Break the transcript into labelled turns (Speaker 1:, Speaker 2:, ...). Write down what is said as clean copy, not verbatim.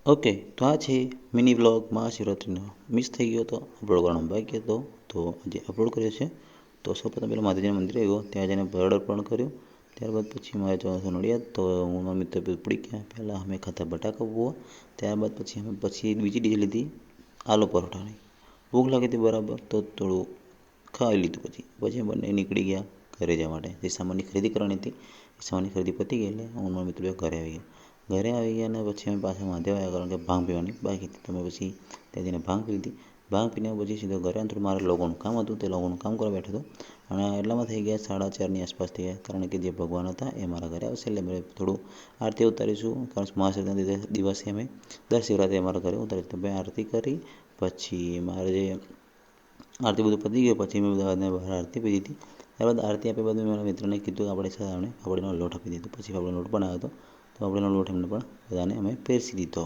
Speaker 1: Okay, તો આ છે મિની વ્લોગ મહાશિવરાત્રિનો. મિસ થઈ ગયો તો અપલોડ કરવાનો બાકી હતો, તો આજે અપલોડ કર્યો છે. તો સૌપ્રથમ પહેલાં માતાજીના મંદિરે આવ્યો, ત્યાં જઈને ભરડ અર્પણ કર્યું. ત્યારબાદ પછી મારે જવાનું હતું નડિયાદ, તો હું મારા મિત્ર પડી ગયા. પહેલાં અમે ખાધા બટાકા પૌવા, ત્યારબાદ પછી બીજી ડીશ લીધી આલુ પરોઠાની. ભૂખ લાગી હતી બરાબર, તો થોડું ખાઈ લીધું. પછી બંને નીકળી ગયા ઘરે જવા માટે. જે સામાનની ખરીદી કરવાની હતી એ સામાનની ખરીદી પતી ગઈ એટલે હું મારા મિત્રો ઘરે આવી ગયા. ઘરે આવી ગયા અને પછી અમે પાછા મહાદેવ આવ્યા, કારણ કે ભાંગ પીવાની બાકી હતી. તમે પછી ત્યાં જઈને ભાંગ પી લીધી. ભાંગ પીને પછી સીધો ઘરે થોડું મારે લોકોનું કામ હતું, તે લોકોનું કામ કરવા બેઠો હતો. અને એટલામાં થઈ ગયા 4:30ની આસપાસ થઈ ગયા, કારણ કે જે ભગવાન હતા એ મારા ઘરે આવશે એટલે મેં થોડું આરતી ઉતારીશું. કારણ કે મહાશિવરાત્રિના દિવસે અમે દર શિવરાત્રિ અમારા ઘરે ઉતારીશું. તો મેં આરતી કરી. પછી મારે જે આરતી બધું પતી ગયું, પછી મેં બધાને બહાર આરતી પી દીધી. ત્યારબાદ આરતી આપ્યા બાદ મેં મારા મિત્રને કીધું કે આપણે સાથે ફાફડીનો લોટ આપી દીધો. પછી ફાફડીનો લોટ પણ આવ્યો હતો, તો ફાફડીનો લોટ એમને પણ બધાને અમે પીરસી દીધો.